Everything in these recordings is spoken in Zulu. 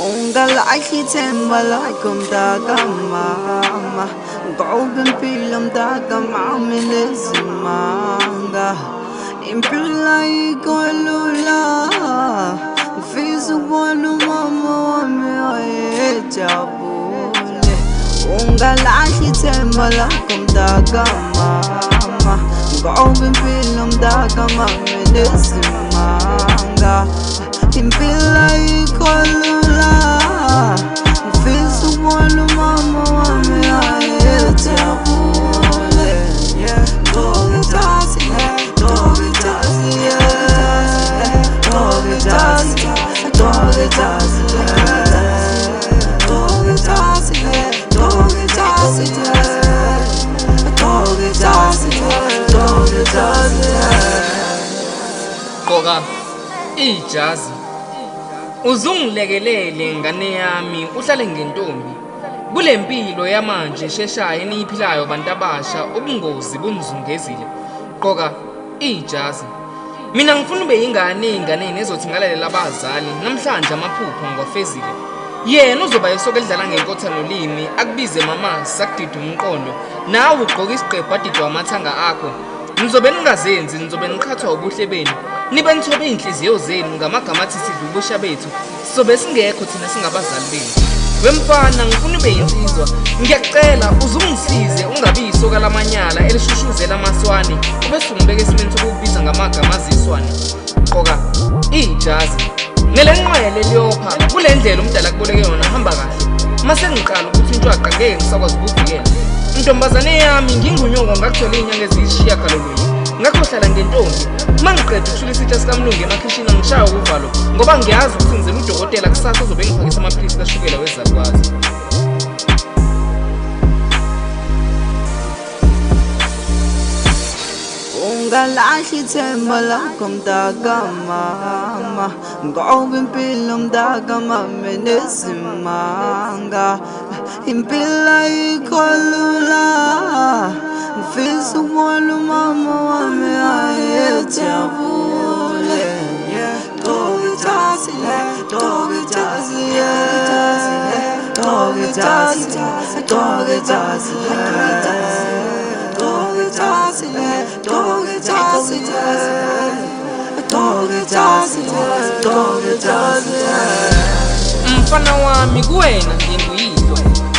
ungalahli ithemba lakho mntakamama, ngoba impilo mntakamama inezimanga. Impilo ayikho lula, ngifisa ukubona umama wami ejabule. Ungalahli ithemba lakho mntakamama, ngoba impilo mntakamama inezimanga. Impilo ayikho lula, ngifisa ukubona umama wami ejabule. Gqoka Ijazi, Gqoka Ijazi, Gqoka Ijazi, Gqoka Ijazi, Gqoka Ijazi, Gqoka Ijazi, Gqoka Ijazi, Gqoka Ijazi. Gqoka ijazi, uzungilekelele ngane yami uhlale ngentombi kule mpilo yamanje esheshayo eniyiphilayo bantu abasha, ubungozi bunizungezile. Gqoka ijazi, mina ngifuna ube yingane ey'nganeni ezothi ngalalela abazali namhlanje amaphupho ngiwafezile. Yena uzoba yisoka elidlala ngenkotha nolimi, akubize mamasi akudide umqondo, nawe ugqoka isiqephu adidwa amathanga akho. Nizobe ningazenzi, nizobe niqhathwa ubuhle benu, nibe nithobe iy'nhliziyo zenu ngamagama athi sidla ubusha bethu, sizobe singekho thina singabazali benu. Wemfana, ngifuna ube yinsizwa, ngiyakucela uzungisize ungabi yisoka lamanyala elishushuzela amaswane ube sungibeka esimeni sokukubiza ngamagama aziswane. Gqoka ijazi, ngele nqwele liyopha kule ndlela umdala akuboleke yona hamba kahle. Mase ngiqala ukuthi intshwaqa ngeke ngisakwazi ukuvikela. Intombazane yami ngingunyoko ngakuthola iy'nyanga eziyisishiyagalolunye, ngakhohlala ngentombi. Uma ngiqeda ukushula isitsha sikamlungu emakhishini angishaya uvalo, ngoba ngiyazi ukuthi ngizela udokotela kusasa ozobe ngifakisa amaphilisi kashukela wezalukwazi. Ungalahli ithemba lakho mntakamama, ngoba impilo mntakamama inezimanga. Impilo ayikho lula, ngifisa ukubona umama wami ejabule. Gqoka Ijazi, Gqoka Ijazi, Gqoka Ijazi, Gqoka Ijazi, Gqoka Ijazi, Gqoka Ijazi, Gqoka Ijazi, Gqoka Ijazi. Mfana wami kuwena nginguyihlo,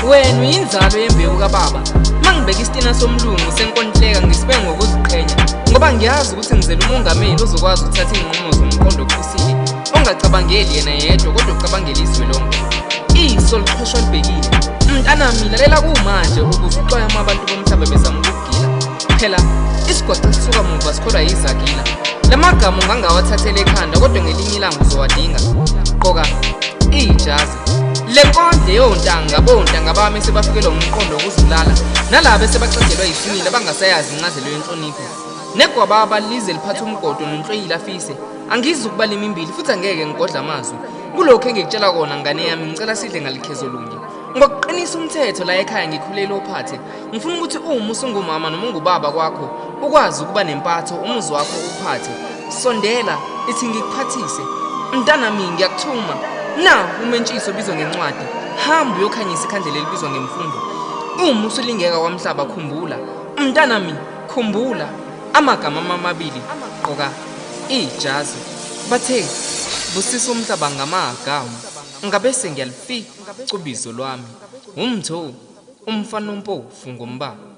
wena uyinzalo yembewu kababa. Mangibeka isitina somlungu senkonhleka ngisibe ngokuziqhenya, ngoba ngiyazi ukuthi ngizela umongameli ozokwazi ukuthatha iy'nqumo zomqondo ophusile, ongacabangeli yena yedwa kodwa ucabangela izwe lonke. Iso liqhoshwa libhekile. Mntanami lalela kumanje ukuze uxwayama abantu bomhlaba bezama ukugila. Phela isigwaca sisuka muva sikholwa yizakila. La magama ungangawathathela ekhanda kodwa ngelinye ilanga uzowadinga. Gqoka ijazi, le nkondle yontanga bontanga bami sebafikelwa umqondo wokuzibulala, nalabo sebacajelwa yisimila bangasayazi incazelo yenhlonipho. Negwababa lize liphathe umgodo noNtwiil afise, angizi ukubala imimbili futhi angeke ngigodla amazwi. Kulokho engikutshela kona ngane yami ngicela sidle ngalikhezo lunye. Ngokuqinisa umthetho la ekhaya ngikhulela ophathe, ngifuna ukuthi uma usungumama noma ungubaba kwakho ukwazi ukuba nempatho umuzi wakho uphathe. Sondela ithi ngikuphathise. Mntanami ngiyakuthuma, na umentshiso obizwa ngencwadi, hamba uyokhanyisa ikhandlela elibizwa ngemfundo. Uma usulingeka kwamhlaba khumbula, mntanami khumbula amagama amabili, Gqoka ijazi. Bathe busisa umhlaba ngamagama, ngabese ngiyalifika ubizo lwami, uMtho umfana ompofu ngombala.